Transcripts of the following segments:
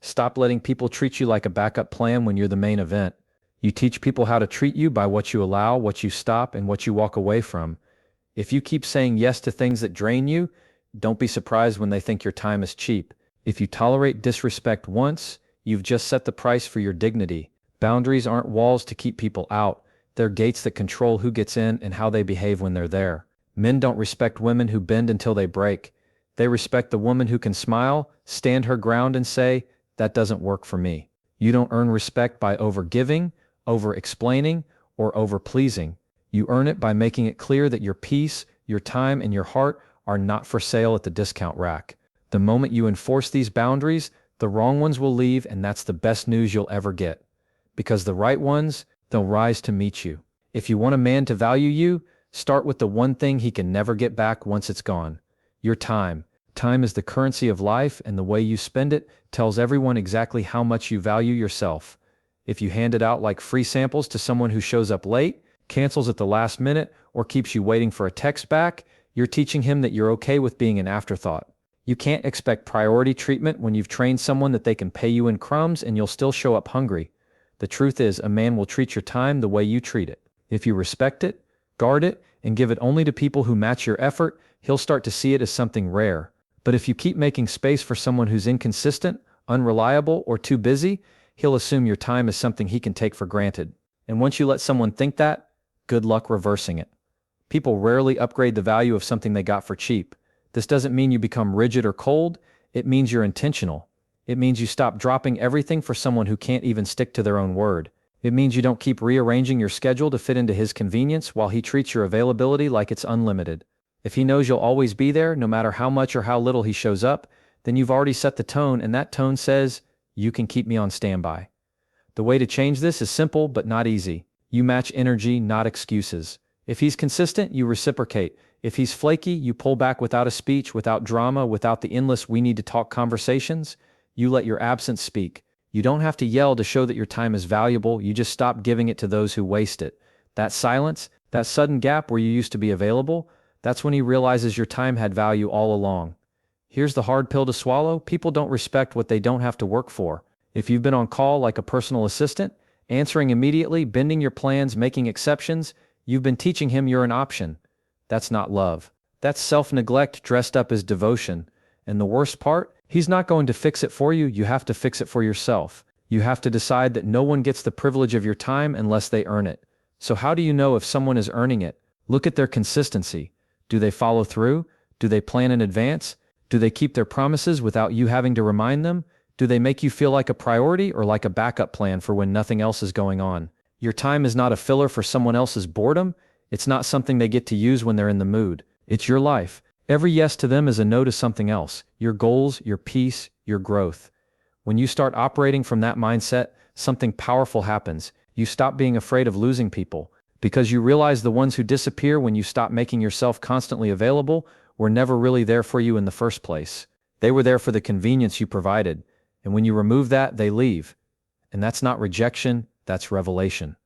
Stop letting people treat you like a backup plan when you're the main event. You teach people how to treat you by what you allow, what you stop, and what you walk away from. If you keep saying yes to things that drain you, don't be surprised when they think your time is cheap. If you tolerate disrespect once, you've just set the price for your dignity. Boundaries aren't walls to keep people out. They're gates that control who gets in and how they behave when they're there. Men don't respect women who bend until they break. They respect the woman who can smile, stand her ground and say, "That doesn't work for me." You don't earn respect by over-giving, over-explaining, or over-pleasing. You earn it by making it clear that your peace, your time, and your heart are not for sale at the discount rack. The moment you enforce these boundaries, the wrong ones will leave, and that's the best news you'll ever get. Because the right ones, they'll rise to meet you. If you want a man to value you, start with the one thing he can never get back once it's gone: your time. Time is the currency of life, and the way you spend it tells everyone exactly how much you value yourself. If you hand it out like free samples to someone who shows up late, cancels at the last minute, or keeps you waiting for a text back, you're teaching him that you're okay with being an afterthought. You can't expect priority treatment when you've trained someone that they can pay you in crumbs and you'll still show up hungry. The truth is, a man will treat your time the way you treat it. If you respect it, guard it, and give it only to people who match your effort, he'll start to see it as something rare. But if you keep making space for someone who's inconsistent, unreliable, or too busy, he'll assume your time is something he can take for granted. And once you let someone think that, good luck reversing it. People rarely upgrade the value of something they got for cheap. This doesn't mean you become rigid or cold. It means you're intentional. It means you stop dropping everything for someone who can't even stick to their own word. It means you don't keep rearranging your schedule to fit into his convenience while he treats your availability like it's unlimited. If he knows you'll always be there, no matter how much or how little he shows up, then you've already set the tone, and that tone says, "You can keep me on standby." The way to change this is simple but not easy. You match energy, not excuses. If he's consistent, you reciprocate. If he's flaky, you pull back without a speech, without drama, without the endless "we need to talk" conversations. You let your absence speak. You don't have to yell to show that your time is valuable. You just stop giving it to those who waste it. That silence, that sudden gap where you used to be available, that's when he realizes your time had value all along. Here's the hard pill to swallow: people don't respect what they don't have to work for. If you've been on call like a personal assistant, answering immediately, bending your plans, making exceptions, you've been teaching him you're an option. That's not love. That's self-neglect dressed up as devotion. And the worst part? He's not going to fix it for you. You have to fix it for yourself. You have to decide that no one gets the privilege of your time unless they earn it. So how do you know if someone is earning it? Look at their consistency. Do they follow through? Do they plan in advance? Do they keep their promises without you having to remind them? Do they make you feel like a priority or like a backup plan for when nothing else is going on? Your time is not a filler for someone else's boredom. It's not something they get to use when they're in the mood. It's your life. Every yes to them is a no to something else: your goals, your peace, your growth. When you start operating from that mindset, something powerful happens. You stop being afraid of losing people, because you realize the ones who disappear when you stop making yourself constantly available were never really there for you in the first place. They were there for the convenience you provided, and when you remove that, they leave. And that's not rejection, that's revelation.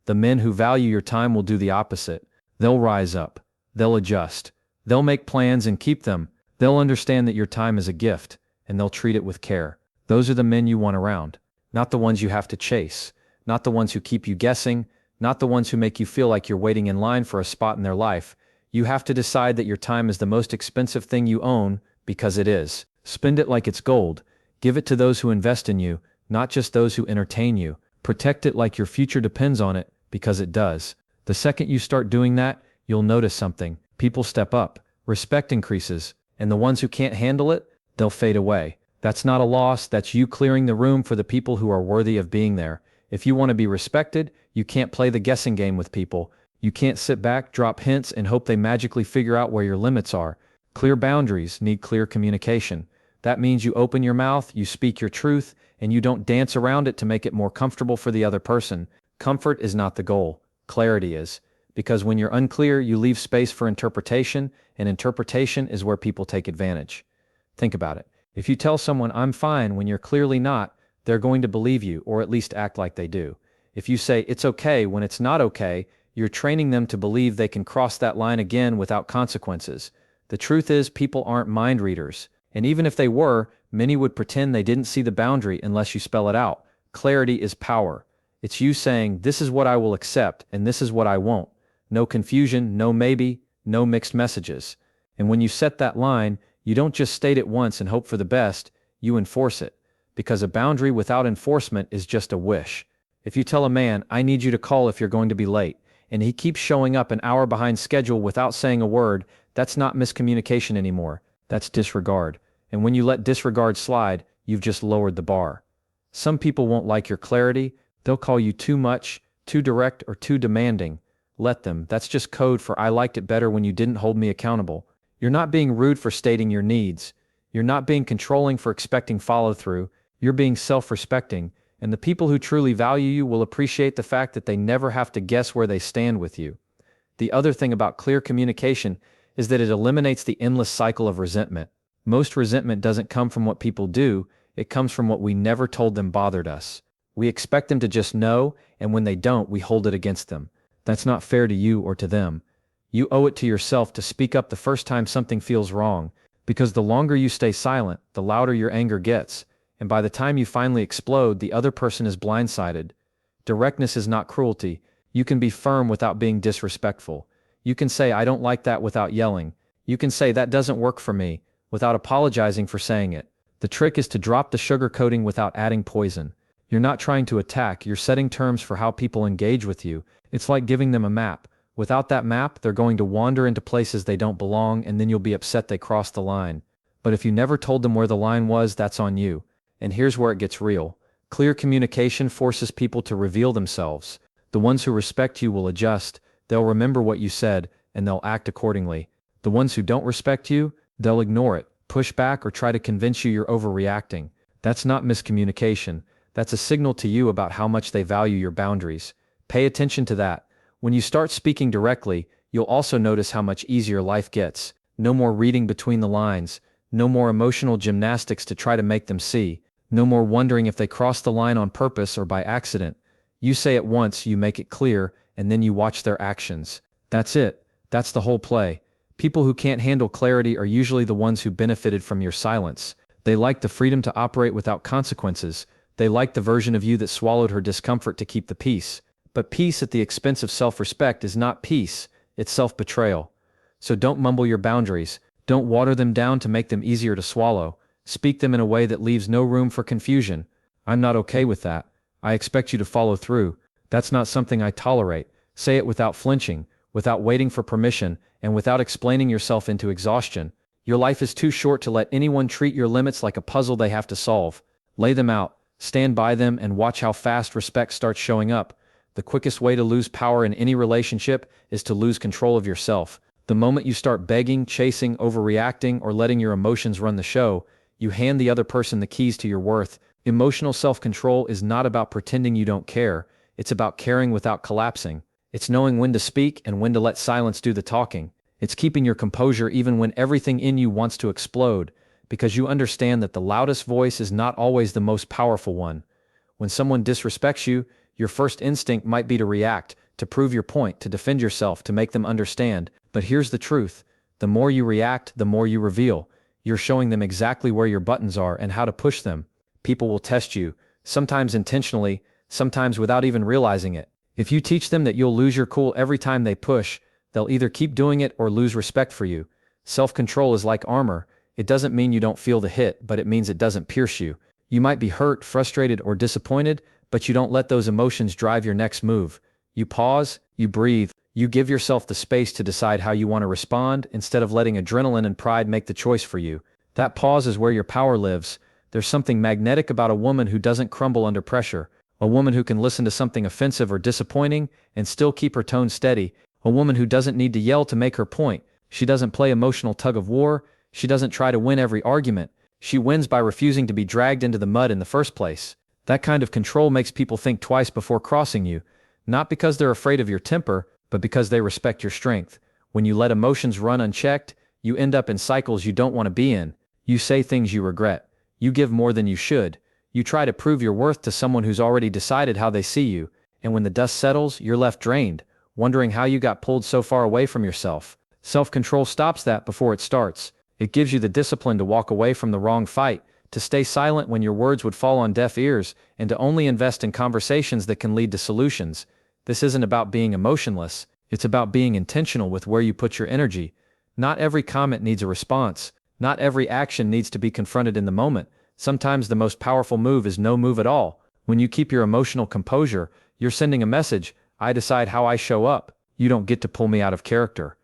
The men who value your time will do the opposite. They'll rise up. They'll adjust. They'll make plans and keep them. They'll understand that your time is a gift, and they'll treat it with care. Those are the men you want around, not the ones you have to chase, not the ones who keep you guessing, not the ones who make you feel like you're waiting in line for a spot in their life. You have to decide that your time is the most expensive thing you own, because it is. Spend it like it's gold. Give it to those who invest in you, not just those who entertain you. Protect it like your future depends on it, because it does. The second you start doing that, you'll notice something. People step up, respect increases, and the ones who can't handle it, they'll fade away. That's not a loss, that's you clearing the room for the people who are worthy of being there. If you want to be respected, you can't play the guessing game with people. You can't sit back, drop hints, and hope they magically figure out where your limits are. Clear boundaries need clear communication. That means you open your mouth, you speak your truth, and you don't dance around it to make it more comfortable for the other person. Comfort is not the goal. Clarity is. Because when you're unclear, you leave space for interpretation, and interpretation is where people take advantage. Think about it. If you tell someone "I'm fine" when you're clearly not, they're going to believe you, or at least act like they do. If you say "it's okay" when it's not okay, you're training them to believe they can cross that line again without consequences. The truth is, people aren't mind readers. And even if they were, many would pretend they didn't see the boundary unless you spell it out. Clarity is power. It's you saying, this is what I will accept, and this is what I won't. No confusion, no maybe, no mixed messages. And when you set that line, you don't just state it once and hope for the best, you enforce it. Because a boundary without enforcement is just a wish. If you tell a man, I need you to call if you're going to be late, and he keeps showing up an hour behind schedule without saying a word, that's not miscommunication anymore. That's disregard. And when you let disregard slide, you've just lowered the bar. Some people won't like your clarity. They'll call you too much, too direct, or too demanding. Let them. That's just code for I liked it better when you didn't hold me accountable. You're not being rude for stating your needs. You're not being controlling for expecting follow-through. You're being self-respecting. And the people who truly value you will appreciate the fact that they never have to guess where they stand with you. The other thing about clear communication is that it eliminates the endless cycle of resentment. Most resentment doesn't come from what people do, it comes from what we never told them bothered us. We expect them to just know, and when they don't, we hold it against them. That's not fair to you or to them. You owe it to yourself to speak up the first time something feels wrong, because the longer you stay silent, the louder your anger gets, and by the time you finally explode, the other person is blindsided. Directness is not cruelty. You can be firm without being disrespectful. You can say, I don't like that without yelling. You can say, that doesn't work for me, without apologizing for saying it. The trick is to drop the sugarcoating without adding poison. You're not trying to attack, you're setting terms for how people engage with you. It's like giving them a map. Without that map, they're going to wander into places they don't belong, and then you'll be upset they crossed the line. But if you never told them where the line was, that's on you. And here's where it gets real. Clear communication forces people to reveal themselves. The ones who respect you will adjust, they'll remember what you said, and they'll act accordingly. The ones who don't respect you, they'll ignore it, push back, or try to convince you you're overreacting. That's not miscommunication. That's a signal to you about how much they value your boundaries. Pay attention to that. When you start speaking directly, you'll also notice how much easier life gets. No more reading between the lines. No more emotional gymnastics to try to make them see. No more wondering if they crossed the line on purpose or by accident. You say it once, you make it clear, and then you watch their actions. That's it. That's the whole play. People who can't handle clarity are usually the ones who benefited from your silence. They like the freedom to operate without consequences. They like the version of you that swallowed her discomfort to keep the peace. But peace at the expense of self-respect is not peace, it's self-betrayal. So don't mumble your boundaries. Don't water them down to make them easier to swallow. Speak them in a way that leaves no room for confusion. I'm not okay with that. I expect you to follow through. That's not something I tolerate. Say it without flinching, without waiting for permission, and without explaining yourself into exhaustion. Your life is too short to let anyone treat your limits like a puzzle they have to solve. Lay them out, stand by them, and watch how fast respect starts showing up. The quickest way to lose power in any relationship is to lose control of yourself. The moment you start begging, chasing, overreacting, or letting your emotions run the show, you hand the other person the keys to your worth. Emotional self-control is not about pretending you don't care. It's about caring without collapsing. It's knowing when to speak and when to let silence do the talking. It's keeping your composure even when everything in you wants to explode, because you understand that the loudest voice is not always the most powerful one. When someone disrespects you, your first instinct might be to react, to prove your point, to defend yourself, to make them understand. But here's the truth. The more you react, the more you reveal. You're showing them exactly where your buttons are and how to push them. People will test you, sometimes intentionally, sometimes without even realizing it. If you teach them that you'll lose your cool every time they push, they'll either keep doing it or lose respect for you. Self-control is like armor. It doesn't mean you don't feel the hit, but it means it doesn't pierce you. You might be hurt, frustrated, or disappointed, but you don't let those emotions drive your next move. You pause, you breathe, you give yourself the space to decide how you want to respond instead of letting adrenaline and pride make the choice for you. That pause is where your power lives. There's something magnetic about a woman who doesn't crumble under pressure. A woman who can listen to something offensive or disappointing and still keep her tone steady. A woman who doesn't need to yell to make her point. She doesn't play emotional tug of war. She doesn't try to win every argument. She wins by refusing to be dragged into the mud in the first place. That kind of control makes people think twice before crossing you, not because they're afraid of your temper, but because they respect your strength. When you let emotions run unchecked, you end up in cycles you don't want to be in. You say things you regret. You give more than you should. You try to prove your worth to someone who's already decided how they see you, and when the dust settles, you're left drained, wondering how you got pulled so far away from yourself. Self-control stops that before it starts. It gives you the discipline to walk away from the wrong fight, to stay silent when your words would fall on deaf ears, and to only invest in conversations that can lead to solutions. This isn't about being emotionless, it's about being intentional with where you put your energy. Not every comment needs a response. Not every action needs to be confronted in the moment. Sometimes the most powerful move is no move at all. When you keep your emotional composure, you're sending a message: I decide how I show up. You don't get to pull me out of character.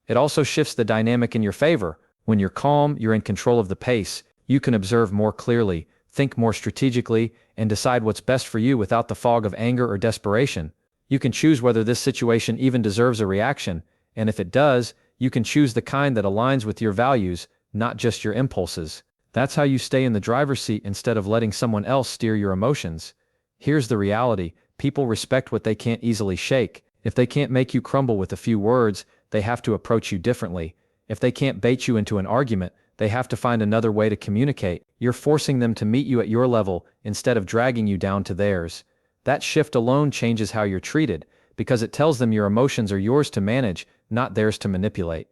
It also shifts the dynamic in your favor. When you're calm, you're in control of the pace. You can observe more clearly, think more strategically, and decide what's best for you without the fog of anger or desperation. You can choose whether this situation even deserves a reaction, and if it does, you can choose the kind that aligns with your values, not just your impulses. That's how you stay in the driver's seat instead of letting someone else steer your emotions. Here's the reality: people respect what they can't easily shake. If they can't make you crumble with a few words, they have to approach you differently. If they can't bait you into an argument, they have to find another way to communicate. You're forcing them to meet you at your level instead of dragging you down to theirs. That shift alone changes how you're treated, because it tells them your emotions are yours to manage, not theirs to manipulate.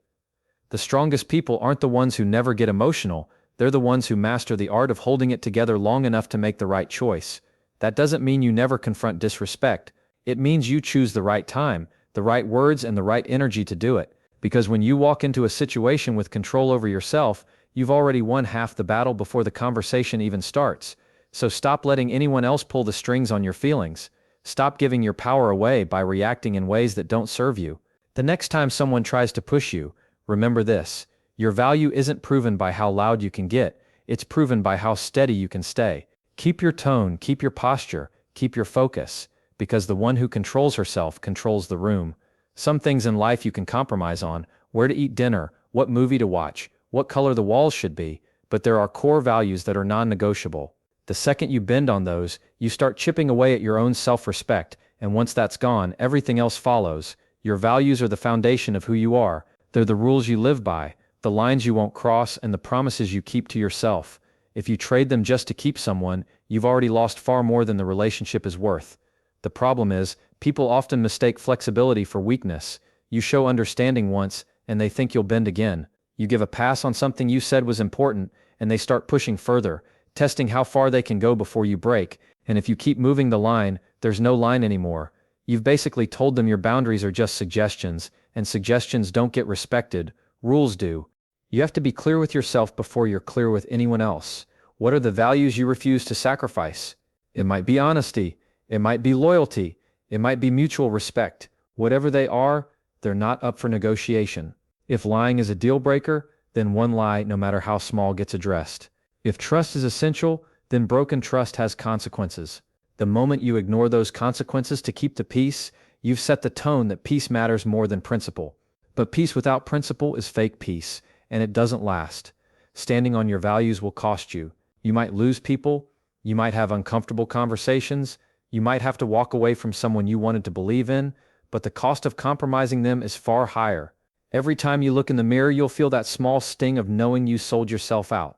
The strongest people aren't the ones who never get emotional, they're the ones who master the art of holding it together long enough to make the right choice. That doesn't mean you never confront disrespect. It means you choose the right time, the right words, and the right energy to do it. Because when you walk into a situation with control over yourself, you've already won half the battle before the conversation even starts. So stop letting anyone else pull the strings on your feelings. Stop giving your power away by reacting in ways that don't serve you. The next time someone tries to push you, remember this: your value isn't proven by how loud you can get, it's proven by how steady you can stay. Keep your tone, keep your posture, keep your focus, because the one who controls herself controls the room. Some things in life you can compromise on: where to eat dinner, what movie to watch, what color the walls should be, but there are core values that are non-negotiable. The second you bend on those, you start chipping away at your own self-respect, and once that's gone, everything else follows. Your values are the foundation of who you are. They're the rules you live by, the lines you won't cross, and the promises you keep to yourself. If you trade them just to keep someone, you've already lost far more than the relationship is worth. The problem is, people often mistake flexibility for weakness. You show understanding once, and they think you'll bend again. You give a pass on something you said was important, and they start pushing further, testing how far they can go before you break. And if you keep moving the line, there's no line anymore. You've basically told them your boundaries are just suggestions, and suggestions don't get respected, rules do. You have to be clear with yourself before you're clear with anyone else. What are the values you refuse to sacrifice? It might be honesty, it might be loyalty, it might be mutual respect. Whatever they are, they're not up for negotiation. If lying is a deal breaker, then one lie, no matter how small, gets addressed. If trust is essential, then broken trust has consequences. The moment you ignore those consequences to keep the peace, you've set the tone that peace matters more than principle. But peace without principle is fake peace, and it doesn't last. Standing on your values will cost you. You might lose people, you might have uncomfortable conversations, you might have to walk away from someone you wanted to believe in, but the cost of compromising them is far higher. Every time you look in the mirror, you'll feel that small sting of knowing you sold yourself out.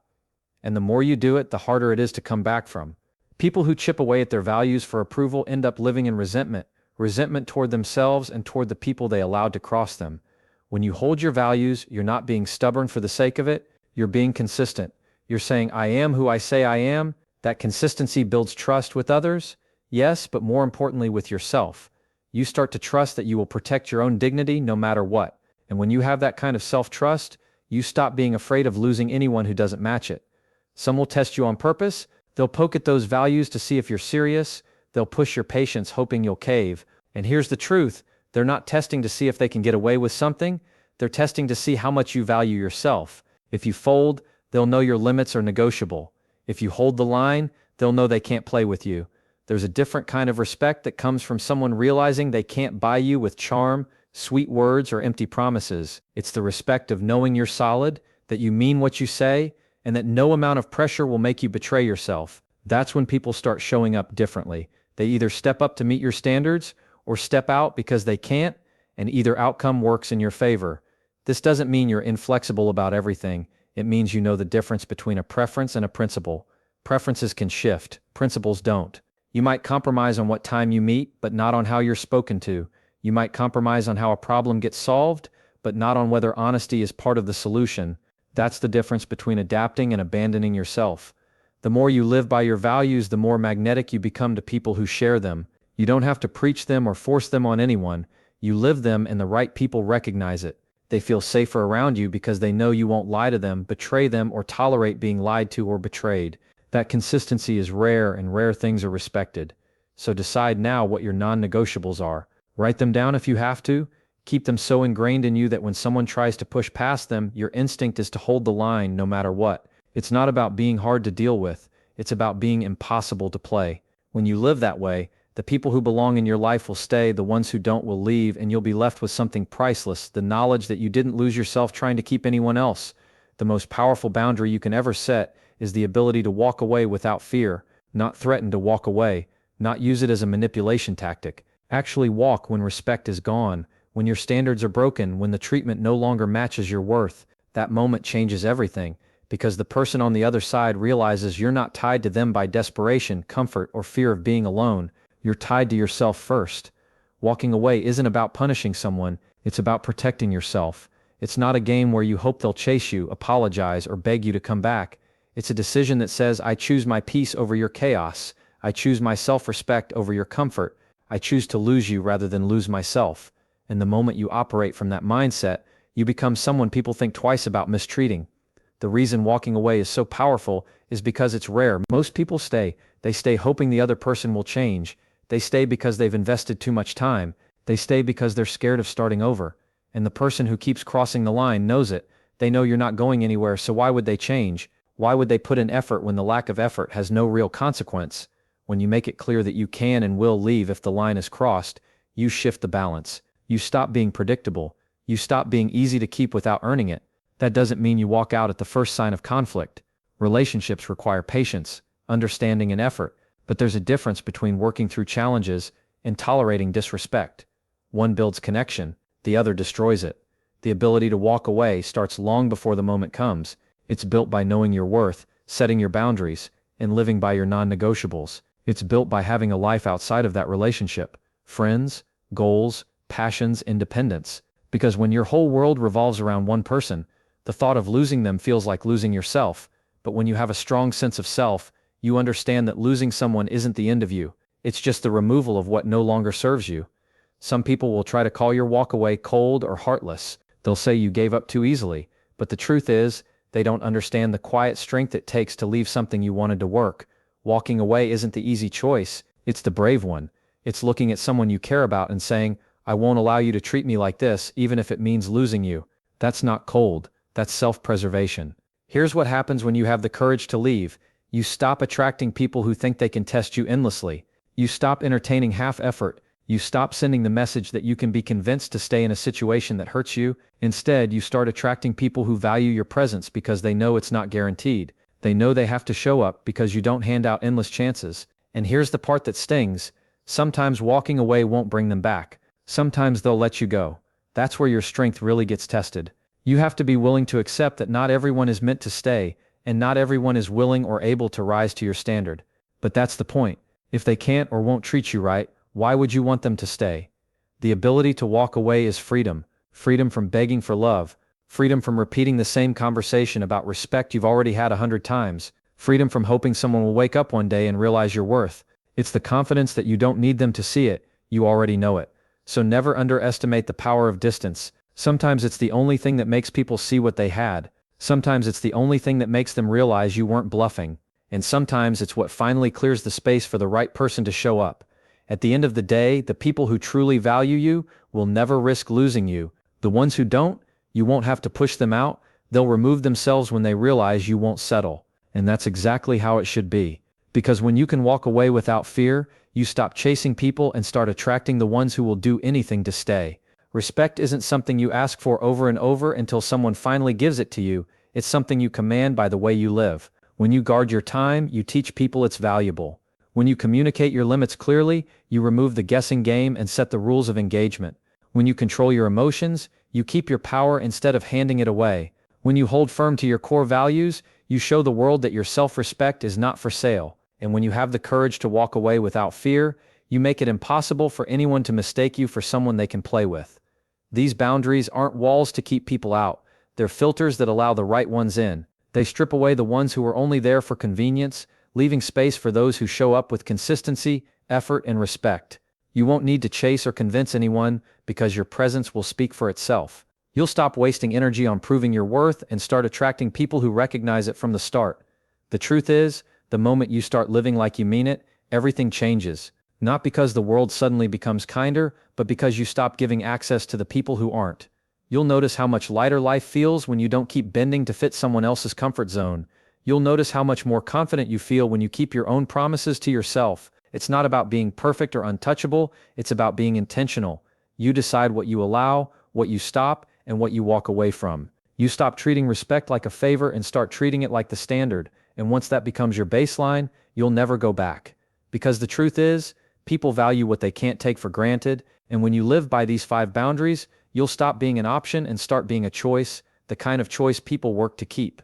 And the more you do it, the harder it is to come back from. People who chip away at their values for approval end up living in resentment toward themselves and toward the people they allowed to cross them. When you hold your values, you're not being stubborn for the sake of it, you're being consistent. You're saying, I am who I say I am. That consistency builds trust with others, yes, but more importantly with yourself. You start to trust that you will protect your own dignity no matter what. And when you have that kind of self-trust, you stop being afraid of losing anyone who doesn't match it. Some will test you on purpose. They'll poke at those values to see if you're serious. They'll push your patience hoping you'll cave. And here's the truth: they're not testing to see if they can get away with something. They're testing to see how much you value yourself. If you fold, they'll know your limits are negotiable. If you hold the line, they'll know they can't play with you. There's a different kind of respect that comes from someone realizing they can't buy you with charm, sweet words, or empty promises. It's the respect of knowing you're solid, that you mean what you say, and that no amount of pressure will make you betray yourself. That's when people start showing up differently. They either step up to meet your standards, or step out because they can't, and either outcome works in your favor. This doesn't mean you're inflexible about everything. It means you know the difference between a preference and a principle. Preferences can shift, principles don't. You might compromise on what time you meet, but not on how you're spoken to. You might compromise on how a problem gets solved, but not on whether honesty is part of the solution. That's the difference between adapting and abandoning yourself. The more you live by your values, the more magnetic you become to people who share them. You don't have to preach them or force them on anyone. You live them and the right people recognize it. They feel safer around you because they know you won't lie to them, betray them, or tolerate being lied to or betrayed. That consistency is rare and rare things are respected. So decide now what your non-negotiables are. Write them down if you have to. Keep them so ingrained in you that when someone tries to push past them, your instinct is to hold the line no matter what. It's not about being hard to deal with. It's about being impossible to play. When you live that way, the people who belong in your life will stay, the ones who don't will leave, and you'll be left with something priceless, the knowledge that you didn't lose yourself trying to keep anyone else. The most powerful boundary you can ever set is the ability to walk away without fear, not threaten to walk away, not use it as a manipulation tactic. Actually walk when respect is gone, when your standards are broken, when the treatment no longer matches your worth. That moment changes everything, because the person on the other side realizes you're not tied to them by desperation, comfort, or fear of being alone. You're tied to yourself first. Walking away isn't about punishing someone, it's about protecting yourself. It's not a game where you hope they'll chase you, apologize, or beg you to come back. It's a decision that says, I choose my peace over your chaos. I choose my self-respect over your comfort. I choose to lose you rather than lose myself. And the moment you operate from that mindset, you become someone people think twice about mistreating. The reason walking away is so powerful is because it's rare. Most people stay. They stay hoping the other person will change. They stay because they've invested too much time. They stay because they're scared of starting over. And the person who keeps crossing the line knows it. They know you're not going anywhere, so why would they change? Why would they put in effort when the lack of effort has no real consequence? When you make it clear that you can and will leave if the line is crossed, you shift the balance. You stop being predictable. You stop being easy to keep without earning it. That doesn't mean you walk out at the first sign of conflict. Relationships require patience, understanding, and effort. But there's a difference between working through challenges and tolerating disrespect. One builds connection, the other destroys it. The ability to walk away starts long before the moment comes. It's built by knowing your worth, setting your boundaries, and living by your non-negotiables. It's built by having a life outside of that relationship. Friends, goals, passions, independence. Because when your whole world revolves around one person, the thought of losing them feels like losing yourself. But when you have a strong sense of self, you understand that losing someone isn't the end of you. It's just the removal of what no longer serves you. Some people will try to call your walk away cold or heartless. They'll say you gave up too easily. But the truth is, they don't understand the quiet strength it takes to leave something you wanted to work. Walking away isn't the easy choice. It's the brave one. It's looking at someone you care about and saying, I won't allow you to treat me like this, even if it means losing you. That's not cold. That's self-preservation. Here's what happens when you have the courage to leave. You stop attracting people who think they can test you endlessly. You stop entertaining half-effort. You stop sending the message that you can be convinced to stay in a situation that hurts you. Instead, you start attracting people who value your presence because they know it's not guaranteed. They know they have to show up because you don't hand out endless chances. And here's the part that stings. Sometimes walking away won't bring them back. Sometimes they'll let you go. That's where your strength really gets tested. You have to be willing to accept that not everyone is meant to stay, and not everyone is willing or able to rise to your standard. But that's the point. If they can't or won't treat you right, why would you want them to stay? The ability to walk away is freedom. Freedom from begging for love. Freedom from repeating the same conversation about respect you've already had 100 times. Freedom from hoping someone will wake up one day and realize your worth. It's the confidence that you don't need them to see it, you already know it. So never underestimate the power of distance. Sometimes it's the only thing that makes people see what they had. Sometimes it's the only thing that makes them realize you weren't bluffing. And sometimes it's what finally clears the space for the right person to show up. At the end of the day, the people who truly value you will never risk losing you. The ones who don't, you won't have to push them out. They'll remove themselves when they realize you won't settle. And that's exactly how it should be. Because when you can walk away without fear, you stop chasing people and start attracting the ones who will do anything to stay. Respect isn't something you ask for over and over until someone finally gives it to you. It's something you command by the way you live. When you guard your time, you teach people it's valuable. When you communicate your limits clearly, you remove the guessing game and set the rules of engagement. When you control your emotions, you keep your power instead of handing it away. When you hold firm to your core values, you show the world that your self-respect is not for sale. And when you have the courage to walk away without fear, you make it impossible for anyone to mistake you for someone they can play with. These boundaries aren't walls to keep people out. They're filters that allow the right ones in. They strip away the ones who are only there for convenience, leaving space for those who show up with consistency, effort, and respect. You won't need to chase or convince anyone because your presence will speak for itself. You'll stop wasting energy on proving your worth and start attracting people who recognize it from the start. The truth is, the moment you start living like you mean it, everything changes. Not because the world suddenly becomes kinder, but because you stop giving access to the people who aren't. You'll notice how much lighter life feels when you don't keep bending to fit someone else's comfort zone. You'll notice how much more confident you feel when you keep your own promises to yourself. It's not about being perfect or untouchable, it's about being intentional. You decide what you allow, what you stop, and what you walk away from. You stop treating respect like a favor and start treating it like the standard, and once that becomes your baseline, you'll never go back. Because the truth is, people value what they can't take for granted, and when you live by these 5 boundaries, you'll stop being an option and start being a choice, the kind of choice people work to keep.